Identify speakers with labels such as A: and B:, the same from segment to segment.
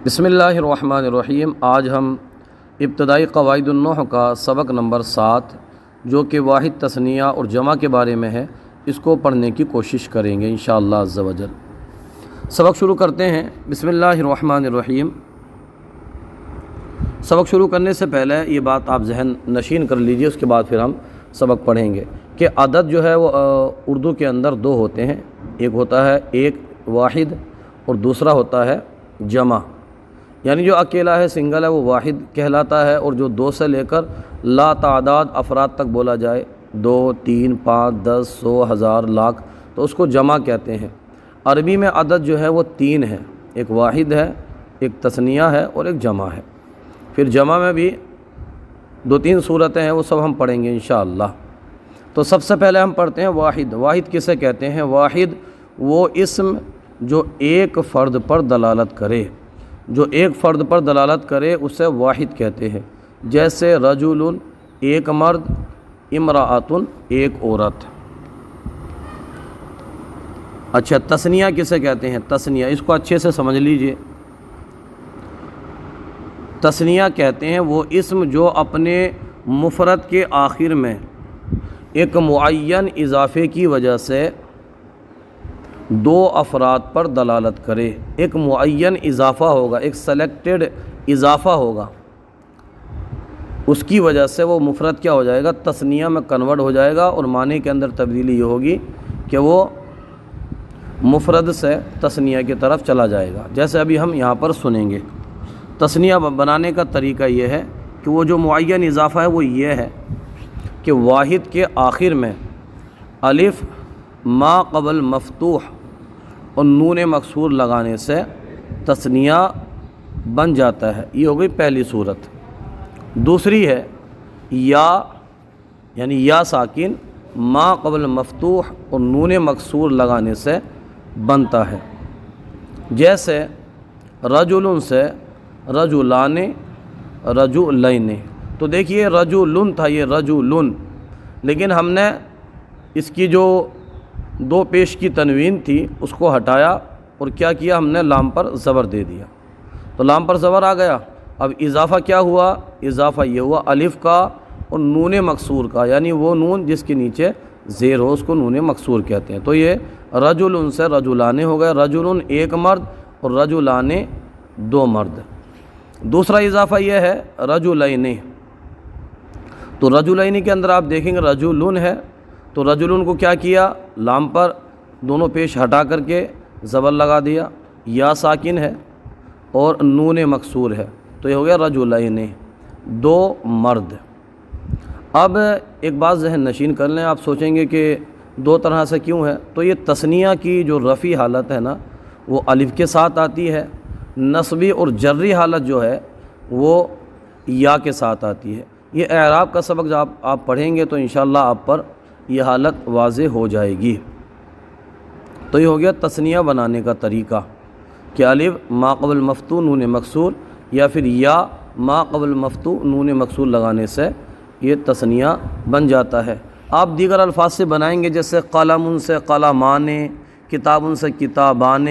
A: بسم اللہ الرحمن الرحیم۔ آج ہم ابتدائی قواعد النحو کا سبق نمبر 7 جو کہ واحد تثنیہ اور جمع کے بارے میں ہے، اس کو پڑھنے کی کوشش کریں گے انشاءاللہ عز و جل۔ سبق شروع کرتے ہیں۔ بسم اللہ الرحمن الرحیم۔ سبق شروع کرنے سے پہلے یہ بات آپ ذہن نشین کر لیجئے، اس کے بعد پھر ہم سبق پڑھیں گے کہ عدد جو ہے وہ اردو کے اندر دو ہوتے ہیں، ایک ہوتا ہے ایک واحد اور دوسرا ہوتا ہے جمع۔ یعنی جو اکیلا ہے، سنگل ہے، وہ واحد کہلاتا ہے، اور جو دو سے لے کر لا تعداد افراد تک بولا جائے، 2 3 5 10 100 1000 لاکھ، تو اس کو جمع کہتے ہیں۔ عربی میں عدد جو ہے وہ 3 ہے، ایک واحد ہے، ایک تثنیہ ہے اور ایک جمع ہے۔ پھر جمع میں بھی 2-3 صورتیں ہیں، وہ سب ہم پڑھیں گے انشاءاللہ۔ تو سب سے پہلے ہم پڑھتے ہیں واحد۔ واحد کسے کہتے ہیں؟ واحد وہ اسم جو ایک فرد پر دلالت کرے، جو ایک فرد پر دلالت کرے اسے واحد کہتے ہیں۔ جیسے رجل ایک مرد، امرأۃ ایک عورت۔ اچھا، تثنیہ کسے کہتے ہیں؟ تثنیہ، اس کو اچھے سے سمجھ لیجئے۔ تثنیہ کہتے ہیں وہ اسم جو اپنے مفرد کے آخر میں ایک معین اضافے کی وجہ سے 2 افراد پر دلالت کرے۔ ایک معین اضافہ ہوگا، ایک سلیکٹڈ اضافہ ہوگا، اس کی وجہ سے وہ مفرد کیا ہو جائے گا؟ تثنیہ میں کنورٹ ہو جائے گا، اور معنی کے اندر تبدیلی یہ ہوگی کہ وہ مفرد سے تثنیہ کی طرف چلا جائے گا۔ جیسے ابھی ہم یہاں پر سنیں گے، تثنیہ بنانے کا طریقہ یہ ہے کہ وہ جو معین اضافہ ہے وہ یہ ہے کہ واحد کے آخر میں الف ما قبل مفتوح اور نون مکسور لگانے سے تثنیہ بن جاتا ہے۔ یہ ہو گئی پہلی صورت۔ دوسری ہے یا، یعنی یا ساکن ما قبل مفتوح اور نون مکسور لگانے سے بنتا ہے۔ جیسے رجل سے رجلان، رجلین۔ تو دیکھیے رجلن تھا، یہ رجلن، لیکن ہم نے اس کی جو 2 پیش کی تنوین تھی اس کو ہٹایا اور کیا کیا؟ ہم نے لام پر زبر دے دیا، تو لام پر زبر آ گیا۔ اب اضافہ کیا ہوا؟ اضافہ یہ ہوا الف کا اور نون مکسور کا، یعنی وہ نون جس کے نیچے زیر ہو اس کو نون مکسور کہتے ہیں۔ تو یہ رجل سے رجلان ہو گئے، رجل ایک مرد اور رجلان 2 مرد۔ دوسرا اضافہ یہ ہے رجلین۔ تو رجلین کے اندر آپ دیکھیں گے رجلن ہے، تو رجلن کو کیا کیا؟ لام پر دونوں پیش ہٹا کر کے زبر لگا دیا، یا ساکن ہے اور نون مکسور ہے، تو یہ ہو گیا رجلین، 2 مرد۔ اب ایک بات ذہن نشین کر لیں، آپ سوچیں گے کہ 2 طرح سے کیوں ہے؟ تو یہ تثنیہ کی جو رفعی حالت ہے نا وہ الف کے ساتھ آتی ہے، نصبی اور جری حالت جو ہے وہ یا کے ساتھ آتی ہے۔ یہ اعراب کا سبق جب آپ پڑھیں گے تو انشاءاللہ آپ پر یہ حالت واضح ہو جائے گی۔ تو یہ ہو گیا تثنیہ بنانے کا طریقہ کہ الف ما قبل مفتوح نون مکسور، یا پھر یا ما قبل مفتوح نون مکسور لگانے سے یہ تثنیہ بن جاتا ہے۔ آپ دیگر الفاظ سے بنائیں گے، جیسے قلم سے قلمان، کتاب سے کتابان،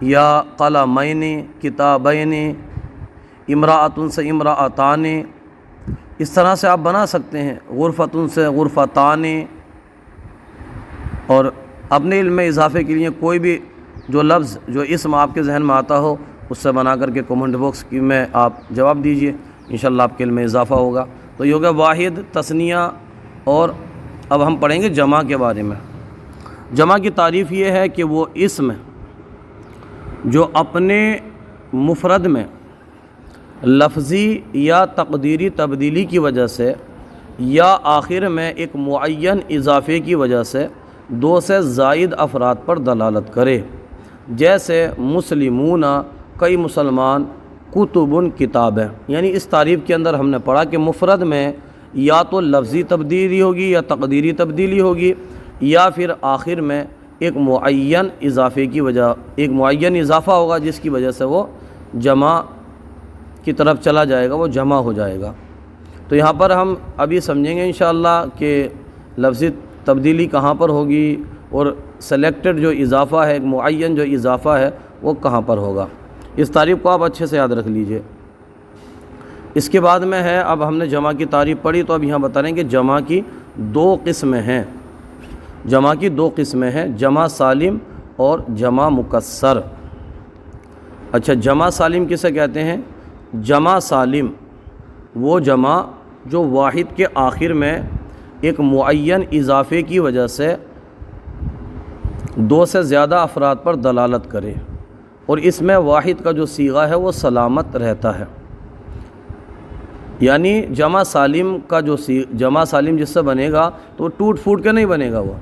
A: یا قلمین کتابین، امرأۃ سے امرأتان، اس طرح سے آپ بنا سکتے ہیں۔ غرفۃ سے غرفتان۔ اور اپنے علم میں اضافے کے لیے کوئی بھی جو لفظ جو اسم آپ کے ذہن میں آتا ہو اس سے بنا کر کے کمنٹ باکس میں آپ جواب دیجئے، انشاءاللہ آپ کے علم میں اضافہ ہوگا۔ تو یہ ہوگا واحد، تثنیہ، اور اب ہم پڑھیں گے جمع کے بارے میں۔ جمع کی تعریف یہ ہے کہ وہ اسم جو اپنے مفرد میں لفظی یا تقدیری تبدیلی کی وجہ سے یا آخر میں ایک معین اضافے کی وجہ سے 2 سے زائد افراد پر دلالت کرے۔ جیسے مسلمون، کئی مسلمان، کتب کتابیں۔ یعنی اس تعریف کے اندر ہم نے پڑھا کہ مفرد میں یا تو لفظی تبدیلی ہوگی یا تقدیری تبدیلی ہوگی، یا پھر آخر میں ایک معین اضافے کی وجہ، ایک معین اضافہ ہوگا جس کی وجہ سے وہ جمع کی طرف چلا جائے گا، وہ جمع ہو جائے گا۔ تو یہاں پر ہم ابھی سمجھیں گے انشاءاللہ کہ لفظی تبدیلی کہاں پر ہوگی اور سلیکٹڈ جو اضافہ ہے، ایک معین جو اضافہ ہے وہ کہاں پر ہوگا۔ اس تعریف کو آپ اچھے سے یاد رکھ لیجئے۔ اس کے بعد میں ہے، اب ہم نے جمع کی تعریف پڑھی تو اب یہاں بتا رہے ہیں کہ جمع کی دو قسمیں ہیں۔ جمع کی دو قسمیں ہیں، جمع سالم اور جمع مکسر۔ اچھا، جمع سالم کسے کہتے ہیں؟ جمع سالم وہ جمع جو واحد کے آخر میں ایک معین اضافے کی وجہ سے دو سے زیادہ افراد پر دلالت کرے، اور اس میں واحد کا جو صیغہ ہے وہ سلامت رہتا ہے۔ یعنی جمع سالم کا جو جمع سالم جس سے بنے گا تو وہ ٹوٹ پھوٹ کے نہیں بنے گا، وہ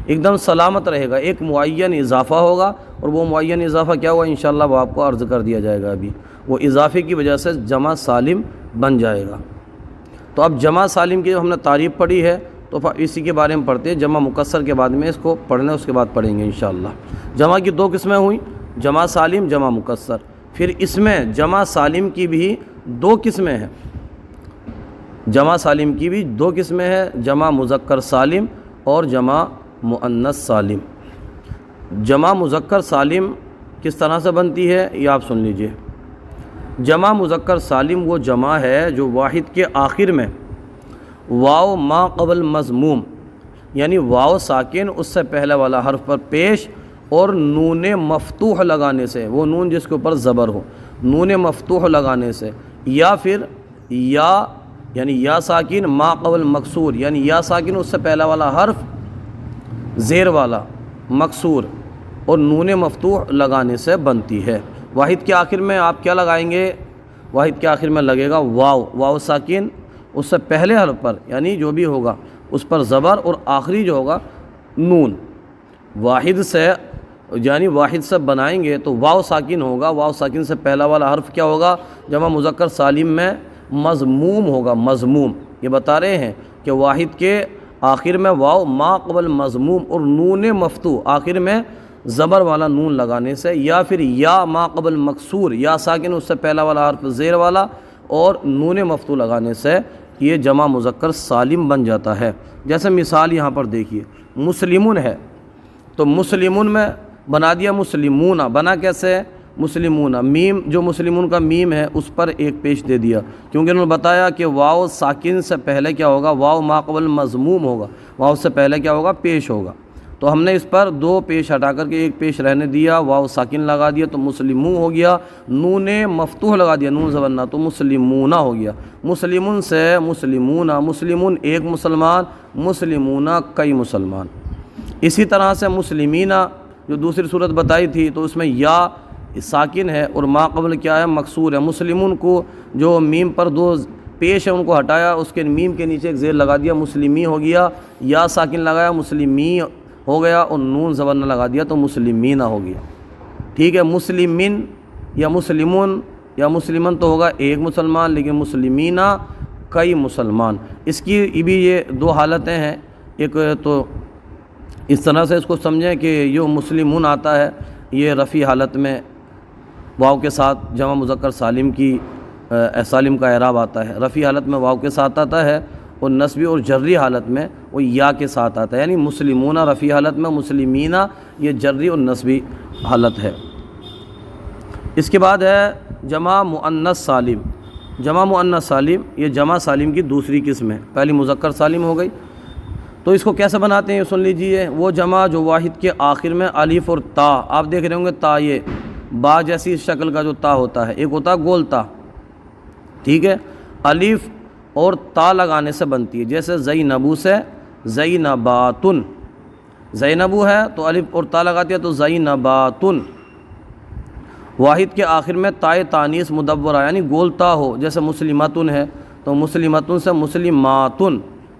A: ایک دم سلامت رہے گا، ایک معین اضافہ ہوگا، اور وہ معین اضافہ کیا ہوا انشاءاللہ وہ آپ کو عرض کر دیا جائے گا۔ ابھی وہ اضافے کی وجہ سے جمع سالم بن جائے گا۔ تو اب جمع سالم کی ہم نے تعریف پڑھی ہے تو اسی کے بارے میں پڑھتے ہیں۔ جمع مکسر کے بعد میں اس کو پڑھنا ہے، اس کے بعد پڑھیں گے انشاءاللہ۔ جمع کی دو قسمیں ہوئیں، جمع سالم، جمع مکسر۔ پھر اس میں جمع سالم کی بھی دو قسمیں ہیں، جمع سالم کی بھی دو قسمیں ہیں، جمع مذکر سالم اور جمع مؤنث سالم۔ جمع مذکر سالم کس طرح سے بنتی ہے یہ آپ سن لیجئے۔ جمع مذکر سالم وہ جمع ہے جو واحد کے آخر میں واو ما قبل مضموم، یعنی واو ساکن اس سے پہلے والا حرف پر پیش اور نون مفتوح لگانے سے، وہ نون جس کے اوپر زبر ہو، نون مفتوح لگانے سے، یا پھر یا یعنی یا ساکن ما قبل مکسور، یعنی یا ساکن اس سے پہلا والا حرف زیر والا مکسور اور نون مفتوح لگانے سے بنتی ہے۔ واحد کے آخر میں آپ کیا لگائیں گے؟ واحد کے آخر میں لگے گا واو، واو ساکن اس سے پہلے حرف پر یعنی جو بھی ہوگا اس پر زبر، اور آخری جو ہوگا نون۔ واحد سے یعنی واحد سے بنائیں گے تو واو ساکن ہوگا، واو ساکن سے پہلا والا حرف کیا ہوگا؟ جمع مذکر سالم میں مضموم ہوگا، مضموم۔ یہ بتا رہے ہیں کہ واحد کے آخر میں واو ما قبل مضموم اور نون مفتوح آخر میں زبر والا نون لگانے سے، یا پھر یا ما قبل مکسور، یا ساکن اس سے پہلا والا حرف زیر والا اور نون مفتوح لگانے سے یہ جمع مذکر سالم بن جاتا ہے۔ جیسے مثال یہاں پر دیکھیے، مسلمون ہے تو مسلمون میں بنا دیا مسلمون، بنا کیسے ہے؟ مسلمون، میم جو مسلمون کا میم ہے اس پر ایک پیش دے دیا، کیونکہ انہوں نے بتایا کہ واو ساکن سے پہلے کیا ہوگا؟ واو ما قبل مضموم ہوگا، واو سے پہلے کیا ہوگا؟ پیش ہوگا۔ تو ہم نے اس پر دو پیش ہٹا کر کے ایک پیش رہنے دیا، واو ساکن لگا دیا تو مسلمون ہو گیا، نون مفتوح لگا دیا، نون زبرنا تو مسلمون ہو گیا۔ مسلمون سے مسلمون، مسلمون ایک مسلمان، مسلمون کئی مسلمان۔ اسی طرح سے مسلمین جو دوسری صورت بتائی تھی تو اس میں یا ساکن ہے اور ما قبل کیا ہے؟ مکسور ہے۔ مسلمون کو جو میم پر دو پیش ہے ان کو ہٹایا، اس کے میم کے نیچے ایک زیر لگا دیا، مسلمی ہو گیا، یا ساکن لگایا مسلمی ہو گیا، اور نون زبر لگا دیا تو مسلمین ہو گیا۔ ٹھیک ہے، مسلمین یا مسلمون یا مسلمن تو ہوگا ایک مسلمان، لیکن مسلمین کئی مسلمان۔ اس کی بھی یہ دو حالتیں ہیں، ایک تو اس طرح سے اس کو سمجھیں کہ یہ مسلمون آتا ہے یہ رفع حالت میں واو کے ساتھ جمع مذکر سالم کی سالم کا اعراب آتا ہے، رفع حالت میں واو کے ساتھ آتا ہے، اور نصبی اور جری حالت میں وہ یا کے ساتھ آتا ہے، یعنی مسلمون رفع حالت میں، مسلمین یہ جری اور نصبی حالت ہے۔ اس کے بعد ہے جمع مؤنث سالم۔ جمع مؤنث سالم یہ جمع سالم کی دوسری قسم ہے، پہلی مذکر سالم ہو گئی۔ تو اس کو کیسے بناتے ہیں سن لیجئے۔ وہ جمع جو واحد کے آخر میں الف اور تا، آپ دیکھ رہے ہوں گے تا، یہ با جیسی شکل کا جو تا ہوتا ہے، ایک ہوتا ہے گول تا، ٹھیک ہے، الف اور تا لگانے سے بنتی ہے۔ جیسے زینبو سے زینباتن، زینبو ہے تو الف اور تا لگاتی ہے تو زینباتن۔ واحد کے آخر میں تائے تانیث مدورہ یعنی گول تا ہو، جیسے مسلمتن ہے تو مسلمتن سے مسلماتن،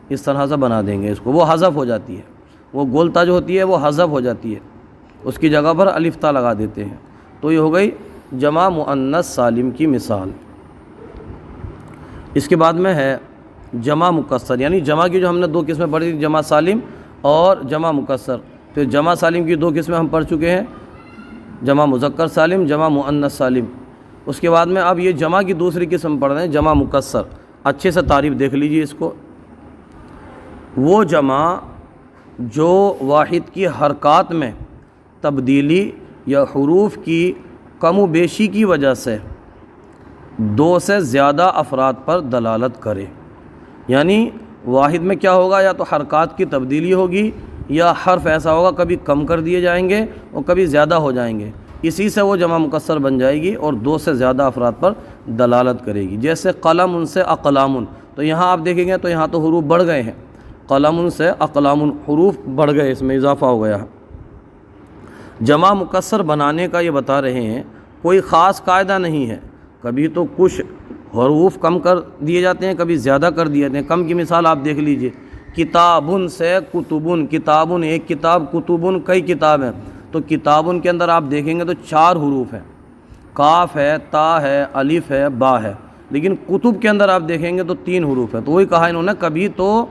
A: اس طرح سے بنا دیں گے اس کو، وہ حذف ہو جاتی ہے، وہ گول تا جو ہوتی ہے وہ حذف ہو جاتی ہے، اس کی جگہ پر الف تا لگا دیتے ہیں۔ تو یہ ہو گئی جمع مؤنث سالم کی مثال۔ اس کے بعد میں ہے جمع مکسر، یعنی جمع کی جو ہم نے دو قسمیں پڑھی تھی، جمع سالم اور جمع مکسر۔ تو جمع سالم کی دو قسمیں ہم پڑھ چکے ہیں، جمع مذکر سالم، جمع مؤنث سالم۔ اس کے بعد میں اب یہ جمع کی دوسری قسم پڑھ رہے ہیں، جمع مکسر۔ اچھے سے تعریف دیکھ لیجیے اس کو۔ وہ جمع جو واحد کی حرکات میں تبدیلی یا حروف کی کم و بیشی کی وجہ سے دو سے زیادہ افراد پر دلالت کرے، یعنی واحد میں کیا ہوگا، یا تو حرکات کی تبدیلی ہوگی یا حرف ایسا ہوگا کبھی کم کر دیے جائیں گے اور کبھی زیادہ ہو جائیں گے، اسی سے وہ جمع مکسر بن جائے گی اور دو سے زیادہ افراد پر دلالت کرے گی۔ جیسے قلم ان سے اقلام، تو یہاں آپ دیکھیں گے تو یہاں تو حروف بڑھ گئے ہیں، قلم ان سے اقلام، حروف بڑھ گئے، اس میں اضافہ ہو گیا۔ جمع مکسر بنانے کا یہ بتا رہے ہیں کوئی خاص قاعدہ نہیں ہے، کبھی تو کچھ حروف کم کر دیے جاتے ہیں، کبھی زیادہ کر دیے جاتے ہیں۔ کم کی مثال آپ دیکھ لیجئے، کتابن سے کتبن، کتابن ایک کتاب، کتبن کئی کتاب ہیں، تو کتابن کے اندر آپ دیکھیں گے تو 4 حروف ہیں، کاف ہے، تا ہے، الف ہے، با ہے، لیکن کتب کے اندر آپ دیکھیں گے تو 3 حروف ہیں۔ تو وہی کہا انہوں نے کبھی تو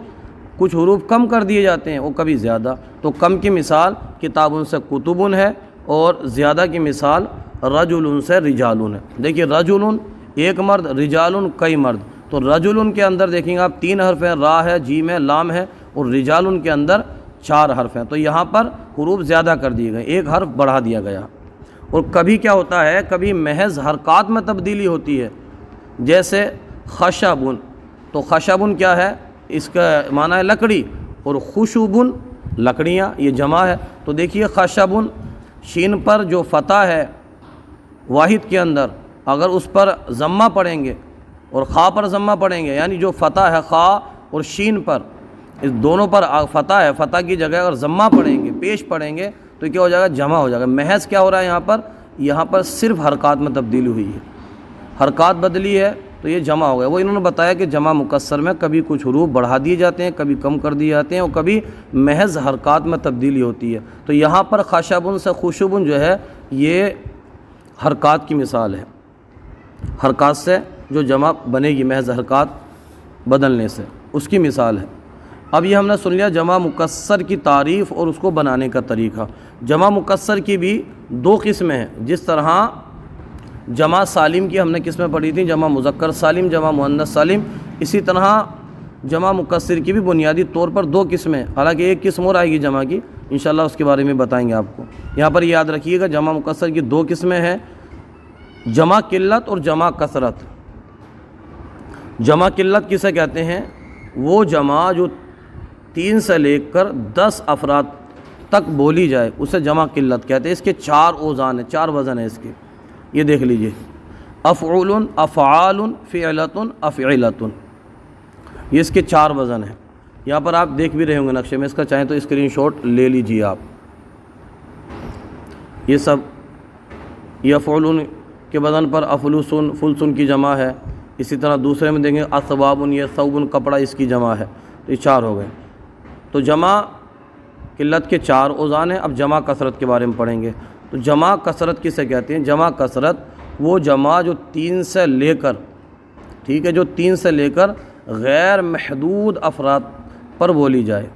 A: کچھ حروف کم کر دیے جاتے ہیں اور کبھی زیادہ، تو کم کی مثال کتابن سے کتبن ہے اور زیادہ کی مثال رجلن سے رجالن ہے۔ دیکھیے رجلن ایک مرد، رجالن کئی مرد، تو رجلن کے اندر دیکھیں گے آپ 3 حرف ہیں، را ہے، جیم ہے، لام ہے، اور رجالن کے اندر 4 حرف ہیں، تو یہاں پر حروف زیادہ کر دیے گئے، ایک حرف بڑھا دیا گیا۔ اور کبھی کیا ہوتا ہے، کبھی محض حرکات میں تبدیلی ہوتی ہے، جیسے خشبن، تو خشبن کیا ہے، اس کا معنی ہے لکڑی، اور خشبن لکڑیاں، یہ جمع ہے۔ تو دیکھیے خشبن، شین پر جو فتح ہے واحد کے اندر، اگر اس پر ضمہ پڑھیں گے اور خا پر ضمہ پڑھیں گے، یعنی جو فتح ہے خا اور شین پر، اس دونوں پر فتح ہے، فتح کی جگہ اگر ضمہ پڑھیں گے، پیش پڑھیں گے، تو کیا ہو جائے گا، جمع ہو جائے گا۔ محض کیا ہو رہا ہے یہاں پر صرف حرکات میں تبدیلی ہوئی ہے، حرکات بدلی ہے تو یہ جمع ہو گیا۔ وہ انہوں نے بتایا کہ جمع مکسر میں کبھی کچھ حروف بڑھا دیے جاتے ہیں، کبھی کم کر دیے جاتے ہیں، اور کبھی محض حرکات میں تبدیلی ہوتی ہے۔ تو یہاں پر خشبن سے خشبن جو ہے یہ حرکات کی مثال ہے، حرکات سے جو جمع بنے گی محض حرکات بدلنے سے، اس کی مثال ہے۔ اب یہ ہم نے سن لیا جمع مکسر کی تعریف اور اس کو بنانے کا طریقہ۔ جمع مکسر کی بھی 2 قسمیں ہیں، جس طرح جمع سالم کی ہم نے قسمیں پڑھی تھیں، جمع مذکر سالم، جمع مؤنث سالم، اسی طرح جمع مکسر کی بھی بنیادی طور پر 2 قسمیں، حالانکہ ایک قسم اور آئے گی جمع کی، انشاءاللہ اس کے بارے میں بتائیں گے آپ کو۔ یہاں پر یاد رکھیے گا جمع مکسر کی 2 قسمیں ہیں، جمع قلت اور جمع کثرت۔ جمع قلت کسے کہتے ہیں، وہ جمع جو 3 سے لے کر 10 افراد تک بولی جائے اسے جمع قلت کہتے ہیں۔ اس کے 4 اوزان ہیں، 4 وزن ہیں اس کے، یہ دیکھ لیجئے، افعول، افعال، فعلۃ، افعلۃ، یہ اس کے 4 وزن ہیں۔ یہاں پر آپ دیکھ بھی رہے ہوں گے نقشے میں، اس کا چاہیں تو اسکرین شاٹ لے لیجئے آپ۔ یہ سب یہ افعول کے وزن پر افلوسن، فلسن کی جمع ہے۔ اسی طرح دوسرے میں دیکھیں اثوابن، یہ ثوبن کپڑا، اس کی جمع ہے، تو یہ 4 ہو گئے۔ تو جمع قلت کے 4 اوزان ہیں۔ اب جمع کثرت کے بارے میں پڑھیں گے۔ تو جمع کثرت کسے کہتے ہیں، جمع کثرت وہ جمع جو 3 سے لے کر، ٹھیک ہے، جو 3 سے لے کر غیر محدود افراد پر بولی جائے،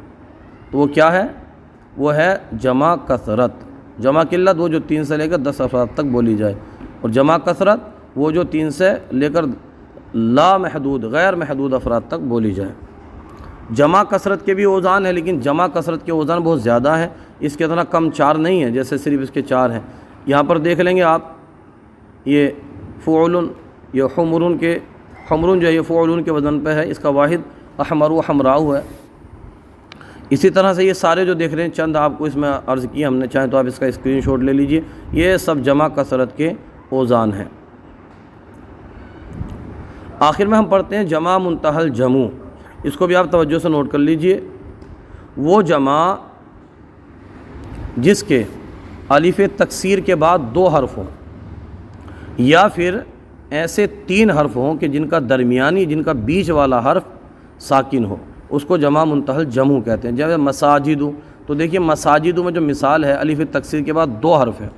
A: تو وہ کیا ہے، وہ ہے جمع کثرت۔ جمع قلت وہ جو 3 سے لے کر 10 افراد تک بولی جائے، اور جمع کثرت وہ جو 3 سے لے کر لا محدود، غیر محدود افراد تک بولی جائے۔ جمع کثرت کے بھی اوزان ہیں، لیکن جمع کثرت کے اوزان بہت زیادہ ہیں، اس کے اتنا کم 4 نہیں ہیں جیسے صرف اس کے 4 ہیں۔ یہاں پر دیکھ لیں گے آپ، یہ فعلن، یہ حمرن کے، حمرن جو ہے یہ فعلن کے وزن پہ ہے، اس کا واحد احمر و حمراؤ ہے۔ اسی طرح سے یہ سارے جو دیکھ رہے ہیں، چند آپ کو اس میں عرض کی ہم نے، چاہیں تو آپ اس کا اسکرین شاٹ لے لیجئے، یہ سب جمع کثرت کے اوزان ہیں۔ آخر میں ہم پڑھتے ہیں جمع منتہی الجموع، اس کو بھی آپ توجہ سے نوٹ کر لیجئے۔ وہ جمع جس کے الف تکسیر کے بعد 2 حرف ہوں، یا پھر ایسے 3 حرف ہوں کہ جن کا درمیانی، جن کا بیچ والا حرف ساکن ہو، اس کو جمع منتہی الجموع کہتے ہیں۔ جیسے مساجد، تو دیکھیے مساجد میں جو مثال ہے، الف تکسیر کے بعد 2 حرف ہیں،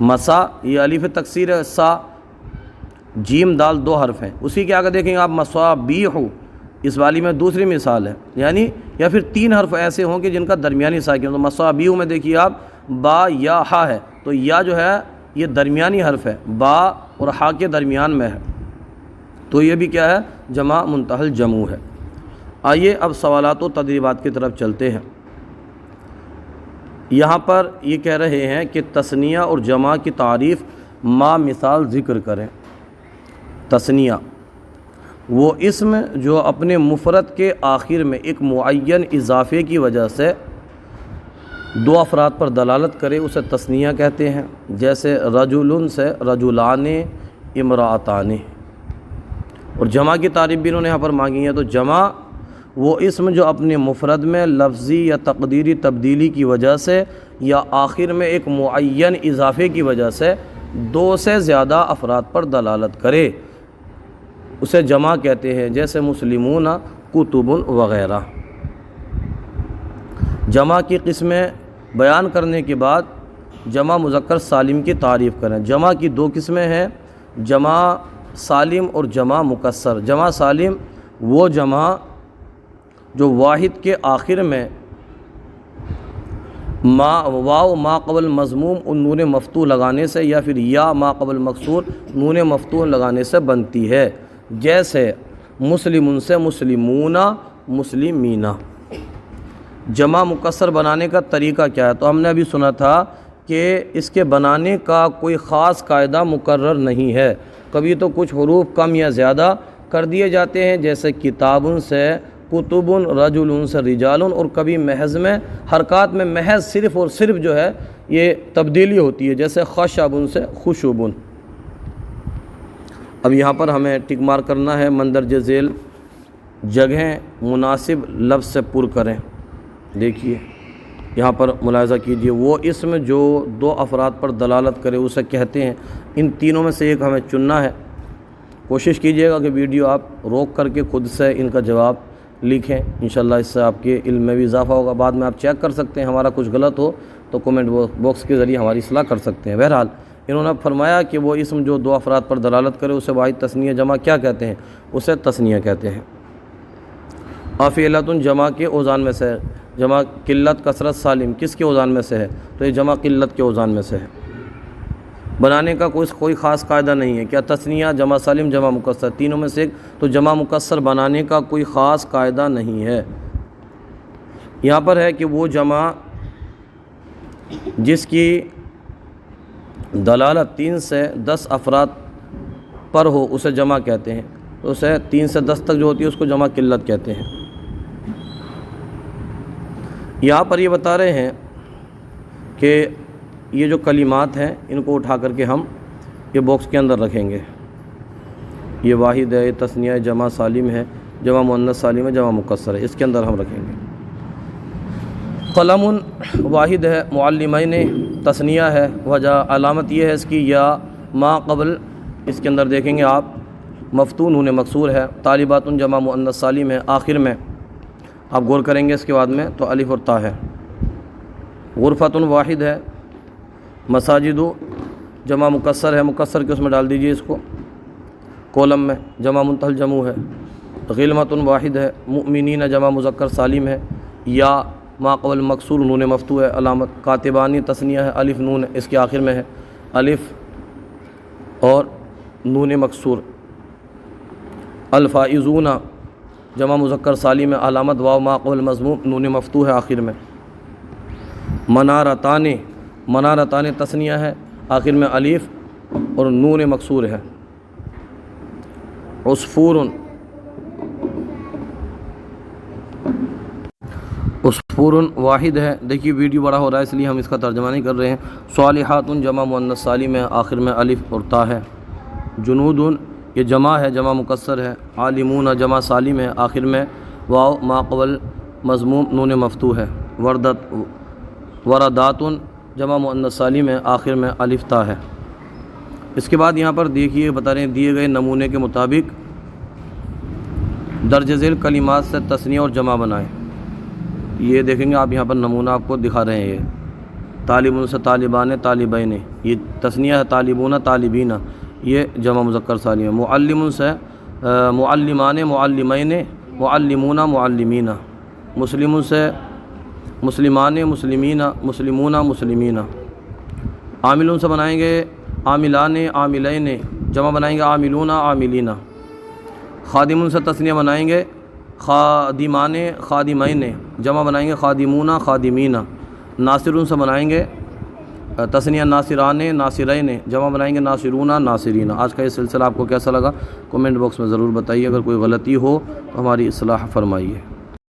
A: مسا یہ الف تکسیر ہے، سا جیم دال 2 حرف ہیں۔ اسی کے آگے دیکھیں گے آپ مصابیح، اس والی میں دوسری مثال ہے، یعنی یا پھر 3 حرف ایسے ہوں کہ جن کا درمیانی ساکن ہو۔ تو مصابیح میں دیکھیے آپ با یا ہا ہے، تو یا جو ہے یہ درمیانی حرف ہے، با اور ہا کے درمیان میں ہے، تو یہ بھی کیا ہے، جمع منتہی الجموع ہے۔ آئیے اب سوالات و تدریبات کی طرف چلتے ہیں۔ یہاں پر یہ کہہ رہے ہیں کہ تثنیہ اور جمع کی تعریف ما مثال ذکر کریں۔ تثنیہ وہ اسم جو اپنے مفرد کے آخر میں ایک معین اضافے کی وجہ سے دو افراد پر دلالت کرے، اسے تثنیہ کہتے ہیں۔ جیسے رجل سے رجلان، امرأتان۔ اور جمع کی تعریف بھی انہوں نے یہاں پر مانگی ہے، تو جمع وہ اسم جو اپنے مفرد میں لفظی یا تقدیری تبدیلی کی وجہ سے یا آخر میں ایک معین اضافے کی وجہ سے دو سے زیادہ افراد پر دلالت کرے، اسے جمع کہتے ہیں۔ جیسے مسلمون، کتب وغیرہ۔ جمع کی قسمیں بیان کرنے کے بعد جمع مذکر سالم کی تعریف کریں۔ جمع کی دو قسمیں ہیں، جمع سالم اور جمع مکسر۔ جمع سالم وہ جمع جو واحد کے آخر میں واو ما قبل مضموم اور نون مفتوح لگانے سے یا پھر یا ما قبل مکسور نون مفتوح لگانے سے بنتی ہے۔ جیسے مسلمون سے مسلمون، مسلمینہ۔ جمع مکسر بنانے کا طریقہ کیا ہے؟ تو ہم نے ابھی سنا تھا کہ اس کے بنانے کا کوئی خاص قاعدہ مقرر نہیں ہے، کبھی تو کچھ حروف کم یا زیادہ کر دیے جاتے ہیں، جیسے کتابن سے کتبن، رجلن سے رجالن، اور کبھی محض میں حرکات میں محض صرف اور صرف جو ہے یہ تبدیلی ہوتی ہے، جیسے خشبن سے خشبن۔ اب یہاں پر ہمیں ٹک مار کرنا ہے، مندرجہ ذیل جگہیں مناسب لفظ سے پر کریں۔ دیکھیے یہاں پر ملاحظہ کیجئے، وہ اسم جو دو افراد پر دلالت کرے اسے کہتے ہیں۔ ان تینوں میں سے ایک ہمیں چننا ہے۔ کوشش کیجئے گا کہ ویڈیو آپ روک کر کے خود سے ان کا جواب لکھیں، انشاءاللہ اس سے آپ کے علم میں بھی اضافہ ہوگا۔ بعد میں آپ چیک کر سکتے ہیں، ہمارا کچھ غلط ہو تو کومنٹ باکس کے ذریعے ہماری اصلاح کر سکتے ہیں۔ بہرحال انہوں نے فرمایا کہ وہ اسم جو دو افراد پر دلالت کرے اسے واحد تثنیہ جمع کیا کہتے ہیں؟ اسے تثنیہ کہتے ہیں۔ افعلۃ جمع کے اوزان میں سے ہے۔ جمع قلت، کثرت، سالم کس کے اوزان میں سے ہے؟ تو یہ جمع قلت کے اوزان میں سے ہے۔ بنانے کا کوئی خاص قاعدہ نہیں ہے، کیا تثنیہ، جمع سالم، جمع مکسر تینوں میں سے ایک، تو جمع مکسر بنانے کا کوئی خاص قاعدہ نہیں ہے۔ یہاں پر ہے کہ وہ جمع جس کی دلالت 3 سے 10 افراد پر ہو اسے جمع کہتے ہیں، تو اسے 3 سے 10 تک جو ہوتی ہے اس کو جمع قلت کہتے ہیں۔ یہاں پر یہ بتا رہے ہیں کہ یہ جو کلمات ہیں ان کو اٹھا کر کے ہم یہ باکس کے اندر رکھیں گے۔ یہ واحد ہے، یہ تثنیہ ہے، جمع سالم ہے، جمع مؤنث سالم ہے، جمع مکسر ہے، اس کے اندر ہم رکھیں گے۔ قلم واحد ہے، معلمین تثنیہ ہے، وجہ علامت یہ ہے اس کی یا ما قبل، اس کے اندر دیکھیں گے آپ مفتون نون مکسور ہے۔ طالبات جمع مؤنث سالم ہے، آخر میں آپ غور کریں گے اس کے بعد میں تو الف اور تا ہے۔ غرفۃ واحد ہے، مساجد جمع مکسر ہے، مکسر کے اس میں ڈال دیجئے اس کو کولم میں، جمع منتہل جمع ہے۔ غلمۃ واحد ہے، مؤمنین جمع مذکر سالم ہے، یا ما قبل مکسور نون مفتوح ہے علامت۔ کاتبانی تثنیہ ہے، الف نون اس کے آخر میں ہے، الف اور نون مکسور۔ الفائزون جمع مذکر سالم ہے، علامت واو ما قبل مضموم نون مفتوح ہے آخر میں۔ منارتان، منارتان تثنیہ ہے، آخر میں الف اور نون مکسور ہے۔ عصفور، عصفور واحد ہے۔ دیکھیے ویڈیو بڑا ہو رہا ہے اس لیے ہم اس کا ترجمہ نہیں کر رہے ہیں۔ صالحات جمع مؤنث سالم ہے، آخر میں الف اور تا ہے۔ جنود یہ جمع ہے، جمع مکسر ہے۔ عالمون جمع سالم ہے، آخر میں واو ما قبل مضموم نون مفتوح ہے۔ وردات جمع مؤنث سالم ہے، آخر میں الف تا ہے۔ اس کے بعد یہاں پر دیکھیے بتا رہے ہیں دیے گئے نمونے کے مطابق درج ذیل کلمات سے تثنیہ اور جمع بنائیں۔ یہ دیکھیں گے آپ یہاں پر نمونہ آپ کو دکھا رہے ہیں۔ یہ طالبون سے طالبان، طالبین، یہ تثنیہ ہے، طالبون طالبین، یہ جمع مذکر سالم ہے۔ معلم سے معلمان، معلمین، معلمون معلمین۔ مسلم سے مسلمان، مسلمین، مسلمون مسلمین۔ عاملون سے بنائیں گے عاملان، عاملین، جمع بنائیں گے عاملون عاملین۔ خادمون سے تثنیہ بنائیں گے خادمان، خادمین، جمع بنائیں گے خادمون خادمین۔ ناصرون سے بنائیں گے تثنیہ ناصران ناصرین، جمع بنائیں گے ناصرون ناصرین۔ آج کا یہ سلسلہ آپ کو کیسا لگا کمنٹ باکس میں ضرور بتائیے، اگر کوئی غلطی ہو تو ہماری اصلاح فرمائیے۔